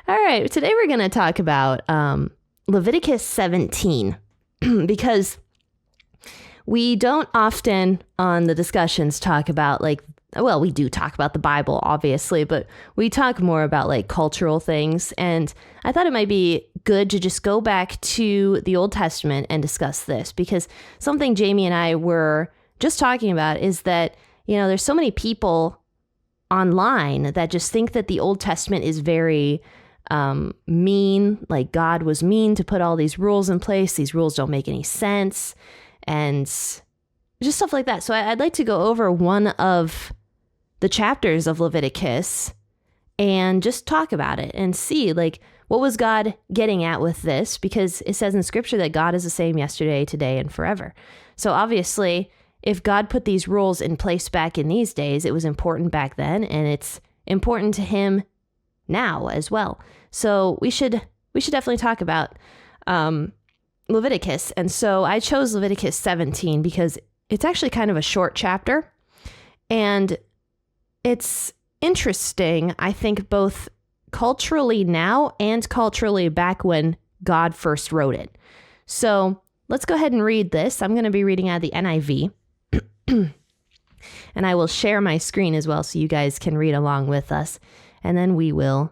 All right. Today we're going to talk about Leviticus 17 because we don't often on the discussions talk about we do talk about the Bible, obviously, but we talk more about cultural things. And I thought it might be good to just go back to the Old Testament and discuss this, because something Jamie and I were just talking about is that, there's so many people online that just think that the Old Testament is very mean, like God was mean to put all these rules in place. These rules don't make any sense and just stuff like that. So I'd like to go over one of the chapters of Leviticus and just talk about it and see what was God getting at with this, because it says in scripture that God is the same yesterday, today, and forever. So obviously, if God put these rules in place back in these days, it was important back then, and it's important to him now as well. So we should definitely talk about Leviticus. And so I chose Leviticus 17 because it's actually kind of a short chapter, and it's interesting, I think, both culturally now and culturally back when God first wrote it. So let's go ahead and read this. I'm going to be reading out of the NIV, and I will share my screen as well so you guys can read along with us, and then we will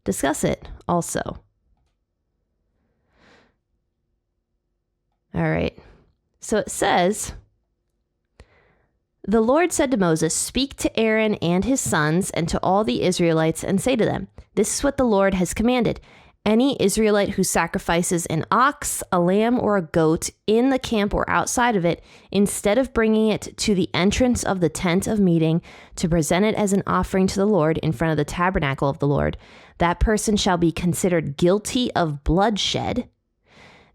discuss it also. All right. So it says, "The Lord said to Moses, 'Speak to Aaron and his sons and to all the Israelites and say to them, this is what the Lord has commanded. Any Israelite who sacrifices an ox, a lamb, or a goat in the camp or outside of it, instead of bringing it to the entrance of the tent of meeting to present it as an offering to the Lord in front of the tabernacle of the Lord, that person shall be considered guilty of bloodshed.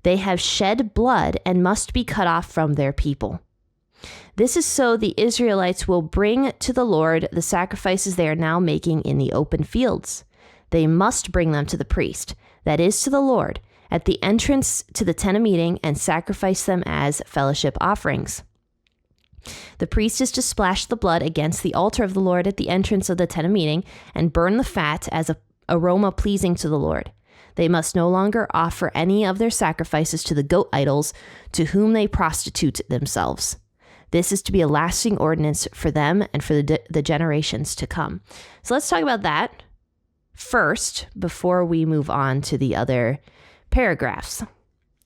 They have shed blood and must be cut off from their people. This is so the Israelites will bring to the Lord the sacrifices they are now making in the open fields. They must bring them to the priest, that is to the Lord, at the entrance to the tent of meeting and sacrifice them as fellowship offerings. The priest is to splash the blood against the altar of the Lord at the entrance of the tent of meeting and burn the fat as an aroma pleasing to the Lord. They must no longer offer any of their sacrifices to the goat idols to whom they prostitute themselves. This is to be a lasting ordinance for them and for the generations to come." So let's talk about that first before we move on to the other paragraphs.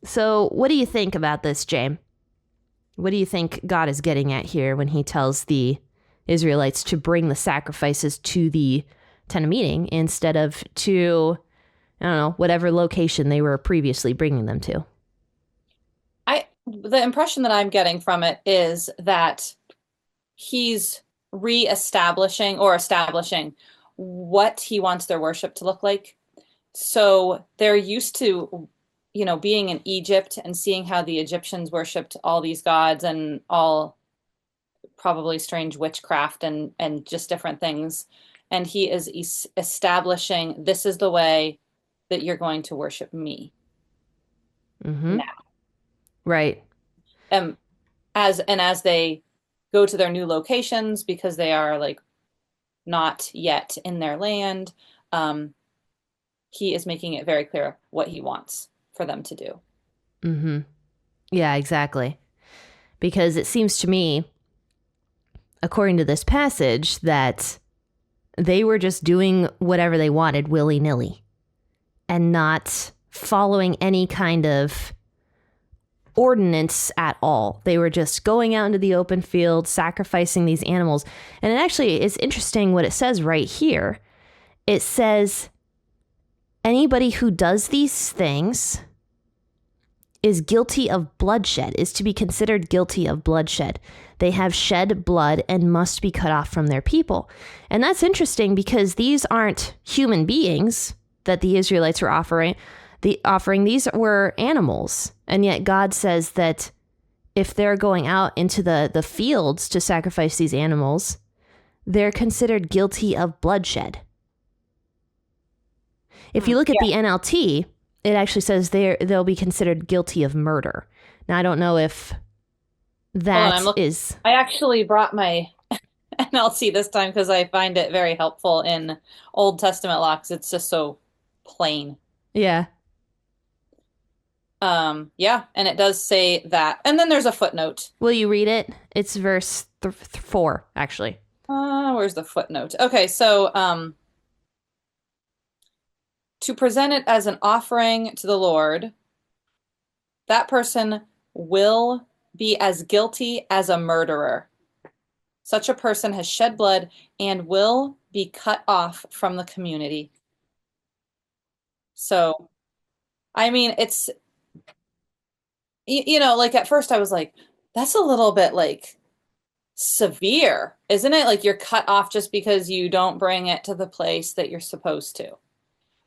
So what do you think about this, James? What do you think God is getting at here when he tells the Israelites to bring the sacrifices to the tent of meeting instead of to, I don't know, whatever location they were previously bringing them to? The impression that I'm getting from it is that he's establishing what he wants their worship to look like. So they're used to, being in Egypt and seeing how the Egyptians worshipped all these gods and all probably strange witchcraft and just different things. And he is establishing, this is the way that you're going to worship me now. Right. As they go to their new locations, because they are not yet in their land, he is making it very clear what he wants for them to do. Mm-hmm. Yeah, exactly. Because it seems to me, according to this passage, that they were just doing whatever they wanted willy-nilly and not following any kind of ordinance at all. They were just going out into the open field, sacrificing these animals. And it actually is interesting what it says right here. It says, anybody who does these things is guilty of bloodshed, is to be considered guilty of bloodshed. They have shed blood and must be cut off from their people. And that's interesting because these aren't human beings that the Israelites were offering. These were animals. And yet God says that if they're going out into the fields to sacrifice these animals, they're considered guilty of bloodshed. If you look at the NLT, it actually says they'll be considered guilty of murder. Now, I don't know if that is... I actually brought my NLT this time because I find it very helpful in Old Testament law, because it's just so plain. Yeah. Yeah, and it does say that. And then there's a footnote. Will you read it? It's verse 4, actually. Where's the footnote? Okay, so to present it as an offering to the Lord, that person will be as guilty as a murderer. Such a person has shed blood and will be cut off from the community. So, I mean, it's, like at first I was like, that's a little bit like severe, isn't it? Like you're cut off just because you don't bring it to the place that you're supposed to.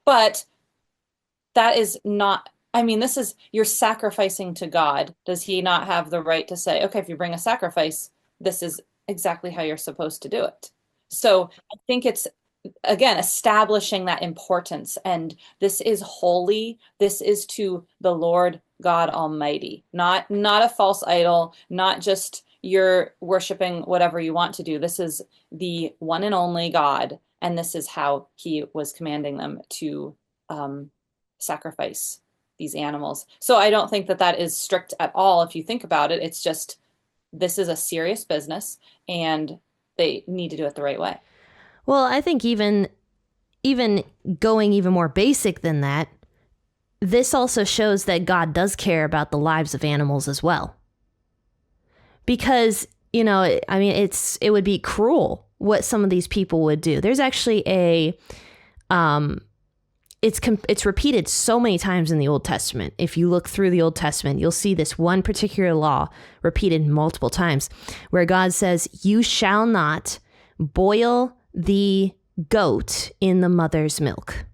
But that is not, I mean, you're sacrificing to God. Does he not have the right to say, okay, if you bring a sacrifice, this is exactly how you're supposed to do it? So I think it's, again, establishing that importance. And this is holy. This is to the Lord God Almighty, not a false idol, not just you're worshiping whatever you want to do. This is the one and only God. And this is how he was commanding them to sacrifice these animals. So I don't think that is strict at all. If you think about it, it's just, this is a serious business and they need to do it the right way. Well, I think even going even more basic than that, this also shows that God does care about the lives of animals as well. Because, I mean, it would be cruel what some of these people would do. There's actually it's repeated so many times in the Old Testament. If you look through the Old Testament, you'll see this one particular law repeated multiple times where God says, you shall not boil the goat in the mother's milk.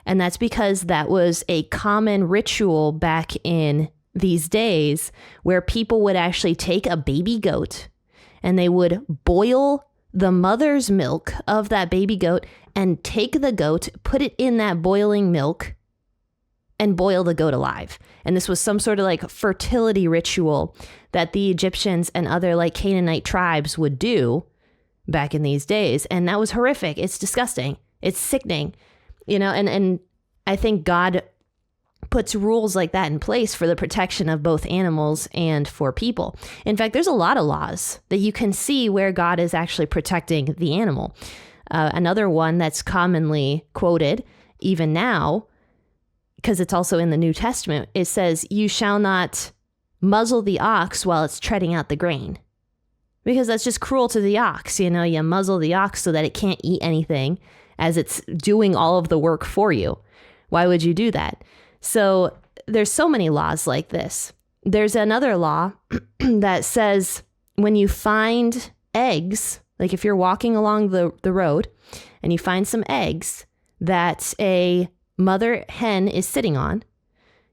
And that's because that was a common ritual back in these days where people would actually take a baby goat and they would boil the mother's milk of that baby goat and take the goat, put it in that boiling milk and boil the goat alive. And this was some sort of like fertility ritual that the Egyptians and other like Canaanite tribes would do back in these days. And that was horrific. It's disgusting. It's sickening, and I think God puts rules like that in place for the protection of both animals and for people. In fact, there's a lot of laws that you can see where God is actually protecting the animal. Another one that's commonly quoted even now, because it's also in the New Testament, it says, you shall not muzzle the ox while it's treading out the grain. Because that's just cruel to the ox. You muzzle the ox so that it can't eat anything as it's doing all of the work for you. Why would you do that? So there's so many laws like this. There's another law that says when you find eggs, like if you're walking along the road and you find some eggs that a mother hen is sitting on,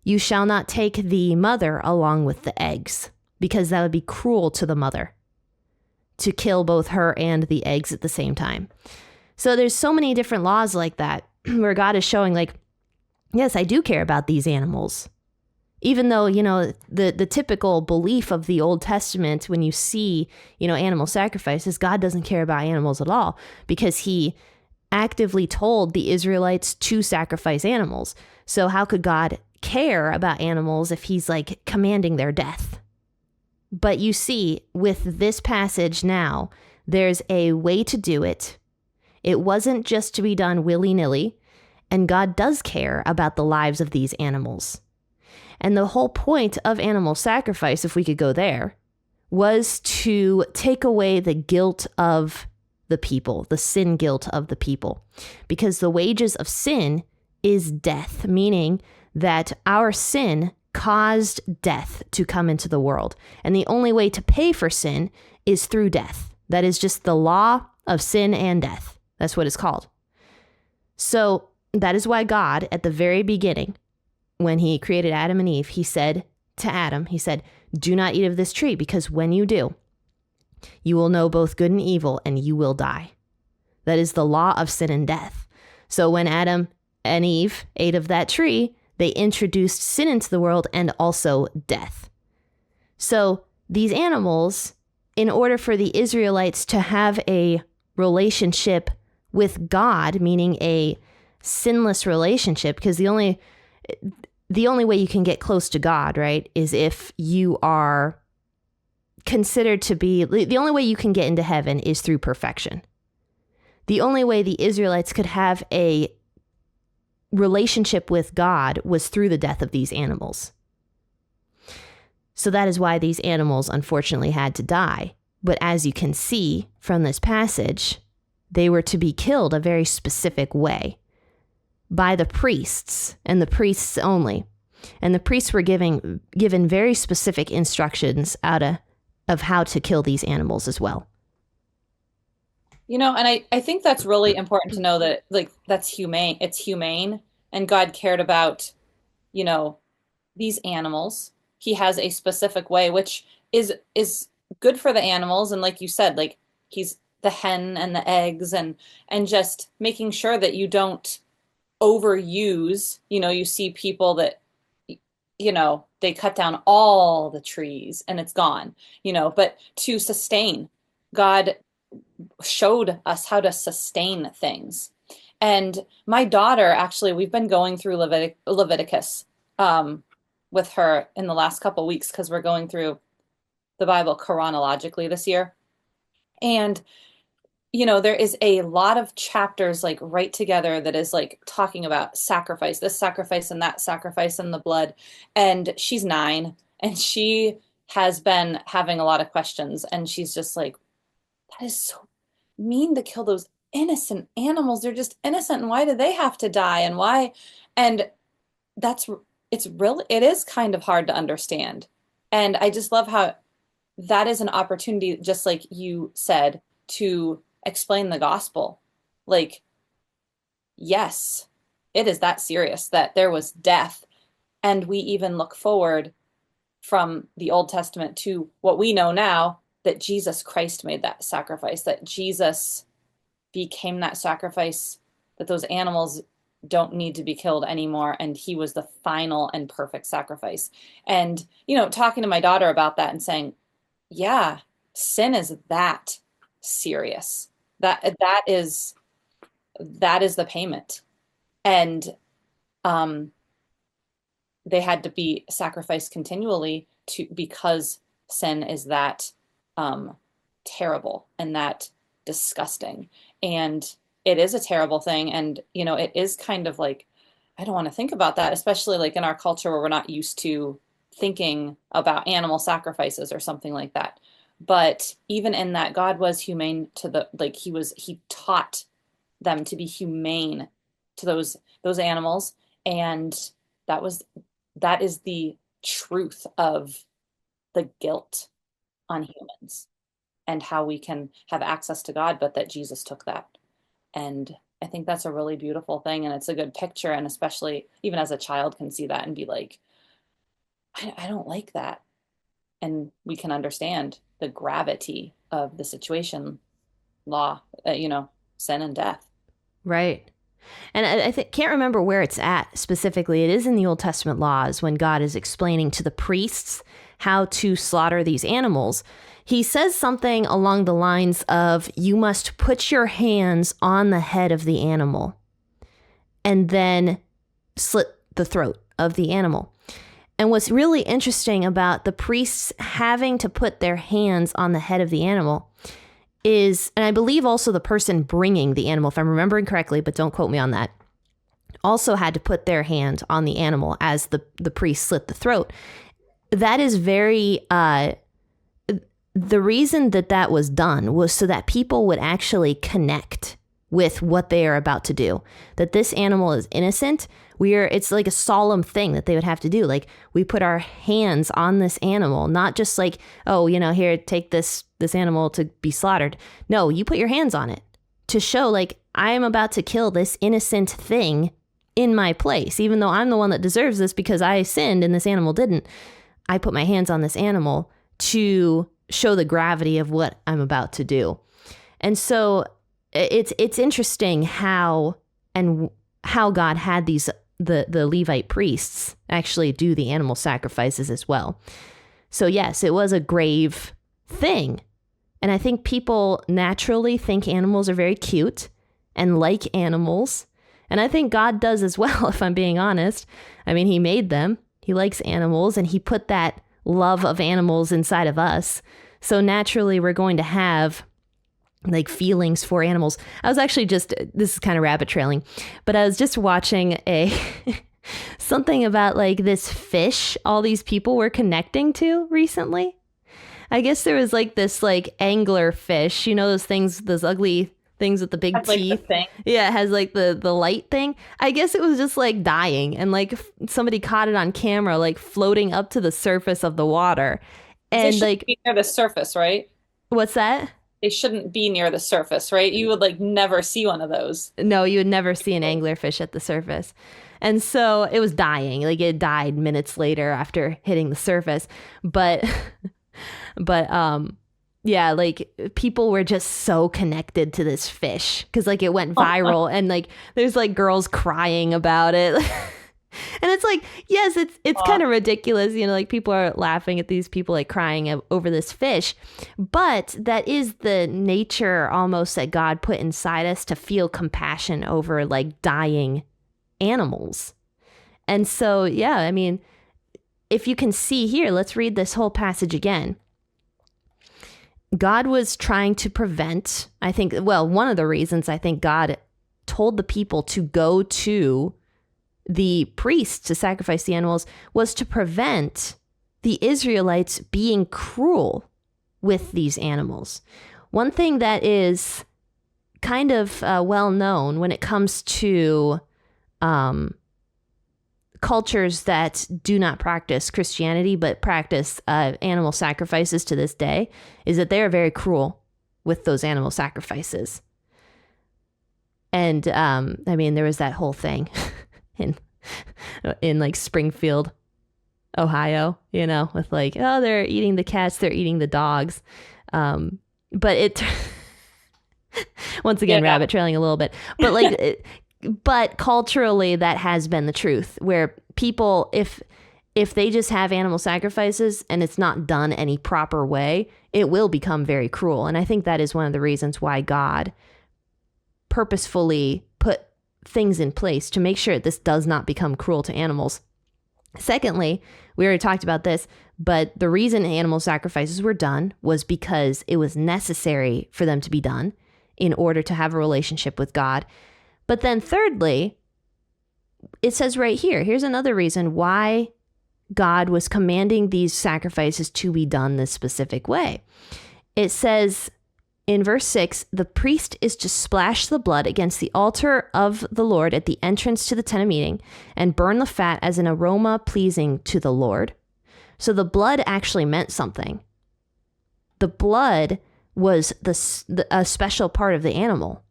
you shall not take the mother along with the eggs because that would be cruel to the mother to kill both her and the eggs at the same time. So there's so many different laws like that where God is showing like, yes, I do care about these animals. Even though, the typical belief of the Old Testament, when you see, animal sacrifices, God doesn't care about animals at all because he actively told the Israelites to sacrifice animals. So how could God care about animals if he's like commanding their death? But you see, with this passage now, there's a way to do it. It wasn't just to be done willy-nilly. And God does care about the lives of these animals. And the whole point of animal sacrifice, if we could go there, was to take away the guilt of the people, the sin guilt of the people. Because the wages of sin is death, meaning that our sin caused death to come into the world. And the only way to pay for sin is through death. That is just the law of sin and death. That's what it's called. So that is why God, at the very beginning, when he created Adam and Eve, he said to Adam, he said, do not eat of this tree, because when you do, you will know both good and evil, and you will die. That is the law of sin and death. So when Adam and Eve ate of that tree, they introduced sin into the world and also death. So these animals, in order for the Israelites to have a relationship with God, meaning a sinless relationship, because the only way you can get close to God, right, is if you are considered to be, the only way you can get into heaven is through perfection. The only way the Israelites could have a relationship with God was through the death of these animals. So that is why these animals unfortunately had to die. But as you can see from this passage, they were to be killed a very specific way by the priests, and the priests only. And the priests were given very specific instructions of how to kill these animals as well. You know, and I think that's really important to know that, like, that's humane. It's humane, and God cared about, you know, these animals. He has a specific way, which is good for the animals. And like you said, like, he's the hen and the eggs, and just making sure that you don't overuse. You know, you see people that, you know, they cut down all the trees and it's gone, you know, but to sustain, God showed us how to sustain things. And my daughter, actually, we've been going through Leviticus with her in the last couple of weeks, because we're going through the Bible chronologically this year. And, you know, there is a lot of chapters like right together that is like talking about sacrifice, this sacrifice and that sacrifice and the blood. And she's 9, and she has been having a lot of questions. And she's just like, that is so mean to kill those innocent animals. They're just innocent. And why do they have to die? And why? And it is kind of hard to understand. And I just love how that is an opportunity, just like you said, to explain the gospel. Like, yes, it is that serious that there was death. And we even look forward from the Old Testament to what we know now, that Jesus Christ made that sacrifice, that Jesus became that sacrifice, that those animals don't need to be killed anymore. And he was the final and perfect sacrifice. And, you know, talking to my daughter about that and saying, yeah, sin is that serious. That is the payment. And they had to be sacrificed continually because sin is that terrible and that disgusting. And it is a terrible thing. And, you know, it is kind of like, I don't want to think about that, especially like in our culture where we're not used to thinking about animal sacrifices or something like that. But even in that, God was humane to he taught them to be humane to those animals. And that is the truth of the guilt on humans and how we can have access to God, but that Jesus took that. And I think that's a really beautiful thing. And it's a good picture. And especially even as a child can see that and be like, I don't like that. And we can understand the gravity of the situation, sin and death. Right. And I can't remember where it's at specifically. It is in the Old Testament laws when God is explaining to the priests how to slaughter these animals. He says something along the lines of, you must put your hands on the head of the animal and then slit the throat of the animal. And what's really interesting about the priests having to put their hands on the head of the animal is, and I believe also the person bringing the animal, if I'm remembering correctly, but don't quote me on that, also had to put their hand on the animal as the priest slit the throat. That is very, the reason that was done was so that people would actually connect with what they are about to do, that this animal is innocent. It's like a solemn thing that they would have to do. Like, we put our hands on this animal, not just like, oh, here, take this animal to be slaughtered. No, you put your hands on it to show like, I'm about to kill this innocent thing in my place, even though I'm the one that deserves this because I sinned and this animal didn't. I put my hands on this animal to show the gravity of what I'm about to do. And so it's interesting how God had the Levite priests actually do the animal sacrifices as well. So yes, it was a grave thing. And I think people naturally think animals are very cute and like animals. And I think God does as well, if I'm being honest. I mean, he made them. He likes animals, and he put that love of animals inside of us. So naturally, we're going to have like feelings for animals. I was actually this is kind of rabbit trailing, but I was just watching something about like this fish all these people were connecting to recently. I guess there was like this like angler fish, those things, those ugly things with the big That's like the teeth. thing. Yeah, it has like the light thing. I guess it was just like dying, and like somebody caught it on camera, like floating up to the surface of the water. They And shouldn't like, be near the surface, right? what's that? They shouldn't be near the surface, right? You would like never see one of those. No, you would never see an anglerfish at the surface. And so it was dying. Like it died minutes later after hitting the surface. But yeah, like people were just so connected to this fish because like it went viral, and like there's like girls crying about it. And it's like, yes, it's kind of ridiculous, like people are laughing at these people like crying over this fish, but that is the nature almost that God put inside us, to feel compassion over like dying animals. And so, yeah, I mean, if you can see here, let's read this whole passage again. God was trying to prevent, I think, well, one of the reasons I think God told the people to go to the priests to sacrifice the animals was to prevent the Israelites being cruel with these animals. One thing that is kind of well known when it comes to cultures that do not practice Christianity but practice animal sacrifices to this day is that they are very cruel with those animal sacrifices. And I mean, there was that whole thing in like Springfield, Ohio, with like, oh, they're eating the cats, they're eating the dogs. But it, once again, rabbit trailing a little bit, but like, but culturally that has been the truth, where people, if they just have animal sacrifices and it's not done any proper way, it will become very cruel. And I think that is one of the reasons why God purposefully put things in place to make sure this does not become cruel to animals. Secondly, we already talked about this, but the reason animal sacrifices were done was because it was necessary for them to be done in order to have a relationship with God. But then thirdly, it says right here, here's another reason why God was commanding these sacrifices to be done this specific way. It says in verse 6, the priest is to splash the blood against the altar of the Lord at the entrance to the tent of meeting and burn the fat as an aroma pleasing to the Lord. So the blood actually meant something. The blood was a special part of the animal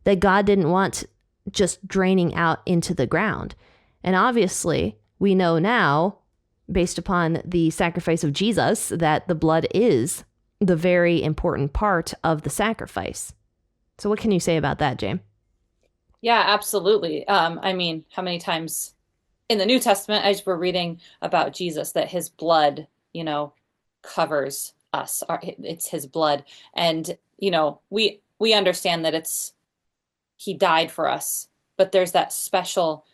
that God didn't want just draining out into the ground. And obviously, we know now, based upon the sacrifice of Jesus, that the blood is the very important part of the sacrifice. So what can you say about that, James? Yeah, absolutely. I mean, how many times in the New Testament, as we're reading about Jesus, that his blood, covers us. It's his blood. And, we understand that he died for us, but there's that special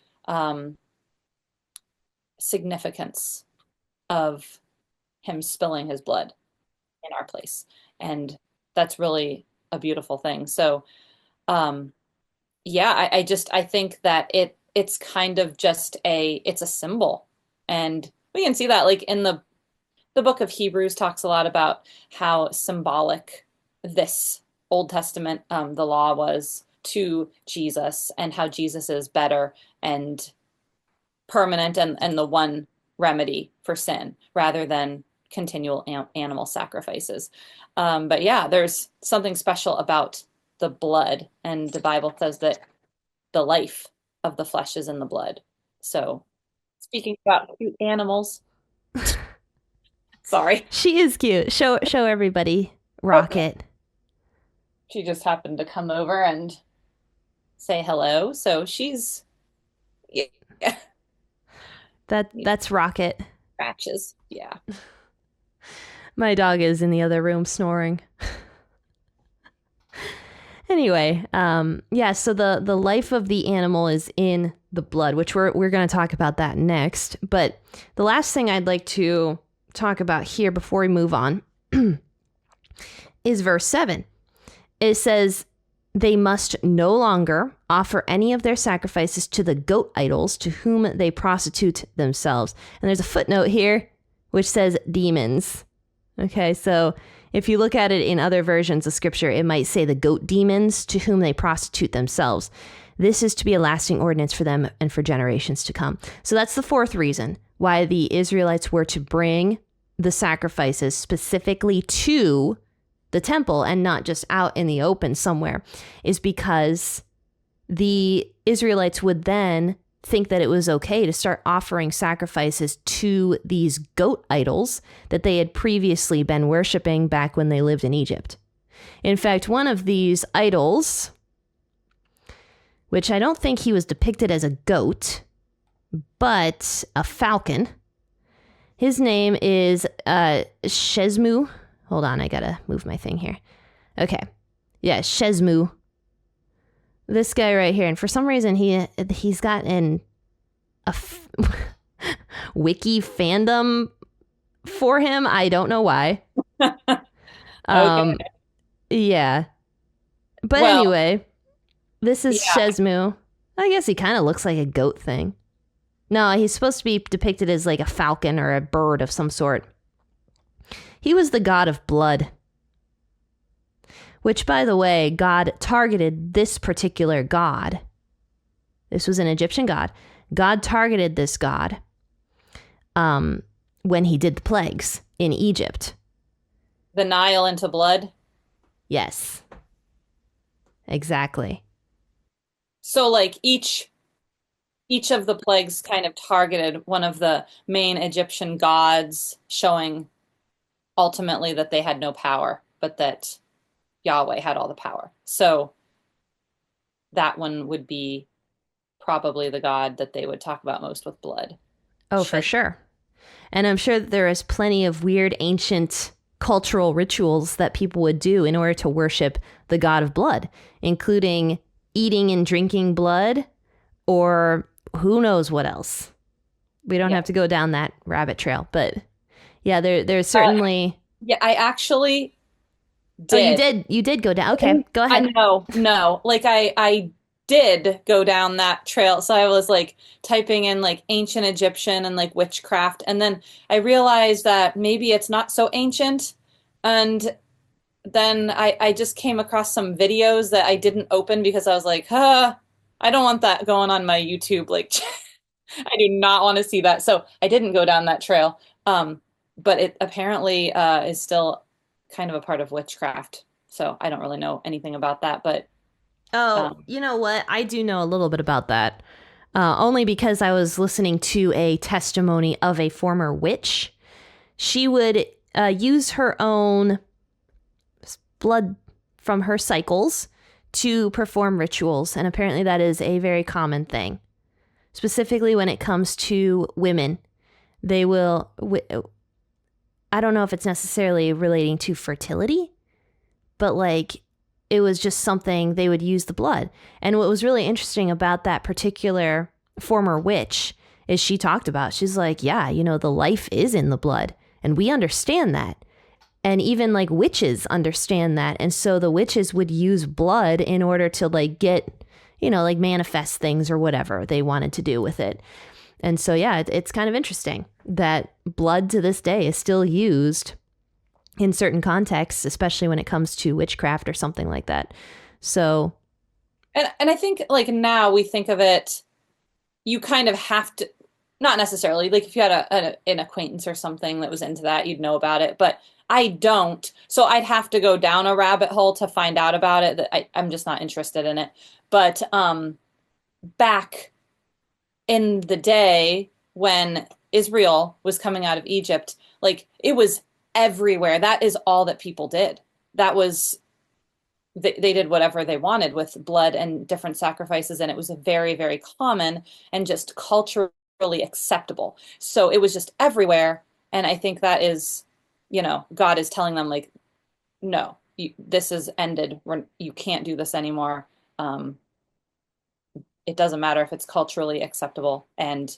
significance of him spilling his blood in our place. And that's really a beautiful thing. So, yeah, I think that it's kind of just it's a symbol. And we can see that like in the book of Hebrews talks a lot about how symbolic this Old Testament, the law was to Jesus, and how Jesus is better and permanent and the one remedy for sin rather than continual animal sacrifices. But yeah, there's something special about the blood, and the Bible says that the life of the flesh is in the blood. So speaking about cute animals, sorry. She is cute. Show everybody Rocket. Okay. She just happened to come over and say hello. So she's, yeah. That's Rocket. Scratches. Yeah. My dog is in the other room snoring. Anyway, yeah, so the life of the animal is in the blood, which we're going to talk about that next. But the last thing I'd like to talk about here before we move on is verse 7. It says, they must no longer offer any of their sacrifices to the goat idols to whom they prostitute themselves. And there's a footnote here which says demons. Okay, so if you look at it in other versions of scripture, it might say the goat demons to whom they prostitute themselves. This is to be a lasting ordinance for them and for generations to come. So that's the fourth reason why the Israelites were to bring the sacrifices specifically to the temple and not just out in the open somewhere, is because the Israelites would then think that it was okay to start offering sacrifices to these goat idols that they had previously been worshiping back when they lived in Egypt. In fact, one of these idols, which I don't think he was depicted as a goat, but a falcon, his name is Shezmu. Hold on, I gotta move my thing here. Okay. Yeah, Shezmu. This guy right here. And for some reason, he's got wiki fandom for him. I don't know why. Okay. Yeah. But Well, anyway, this is yeah. Shezmu. I guess he kind of looks like a goat thing. No, he's supposed to be depicted as like a falcon or a bird of some sort. He was the god of blood, which, by the way, God targeted this particular god. This was an Egyptian god. God targeted this god when he did the plagues in Egypt. The Nile into blood. Yes, exactly. So like each of the plagues kind of targeted one of the main Egyptian gods, showing ultimately that they had no power, but that Yahweh had all the power. So that one would be probably the god that they would talk about most with blood. Oh, for sure. And I'm sure that there is plenty of weird ancient cultural rituals that people would do in order to worship the god of blood, including eating and drinking blood, or who knows what else. We don't have to go down that rabbit trail, but yeah, there's certainly. Yeah, I actually Oh, did. you did go down. Okay, go ahead. No. Like I did go down that trail. So I was like typing in like ancient Egyptian and like witchcraft, and then I realized that maybe it's not so ancient. And then I just came across some videos that I didn't open because I was like, I don't want that going on my YouTube. Like, I do not want to see that. So I didn't go down that trail. But it apparently is still kind of a part of witchcraft. So I don't really know anything about that. But Oh, you know what? I do know a little bit about that. Only because I was listening to a testimony of a former witch. She would use her own blood from her cycles to perform rituals. And apparently that is a very common thing. Specifically when it comes to women. They will, I don't know if it's necessarily relating to fertility, but like it was just something they would use the blood. And what was really interesting about that particular former witch is she talked about, she's like, yeah, you know, the life is in the blood and we understand that. And even like witches understand that. And so the witches would use blood in order to like get, you know, like manifest things or whatever they wanted to do with it. And so, yeah, it's kind of interesting that blood to this day is still used in certain contexts, especially when it comes to witchcraft or something like that. So. and I think like now we think of it, you kind of have to, not necessarily, like if you had an acquaintance or something that was into that, you'd know about it. But I don't. So I'd have to go down a rabbit hole to find out about it. That I'm just not interested in it. But back in the day when Israel was coming out of Egypt, like it was everywhere. That is all that people did. That was, they did whatever they wanted with blood and different sacrifices, and it was a very, very common and just culturally acceptable. So it was just everywhere. And I think that is, you know, God is telling them like, no, this is ended. You can't do this anymore. It doesn't matter if it's culturally acceptable. And,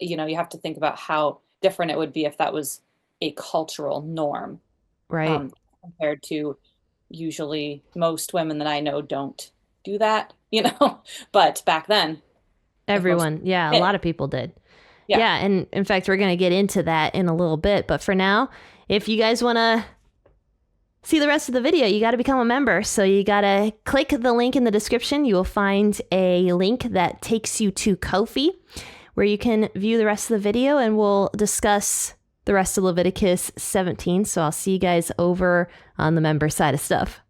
you have to think about how different it would be if that was a cultural norm, Right. compared to usually most women that I know don't do that, but back then, if most, Everyone. Yeah, a yeah, lot of people did. yeah. Yeah, and in fact, we're going to get into that in a little bit. But for now, if you guys want to see the rest of the video, you got to become a member. So you got to click the link in the description. You will find a link that takes you to Ko-fi, where you can view the rest of the video, and we'll discuss the rest of Leviticus 17. So I'll see you guys over on the member side of stuff.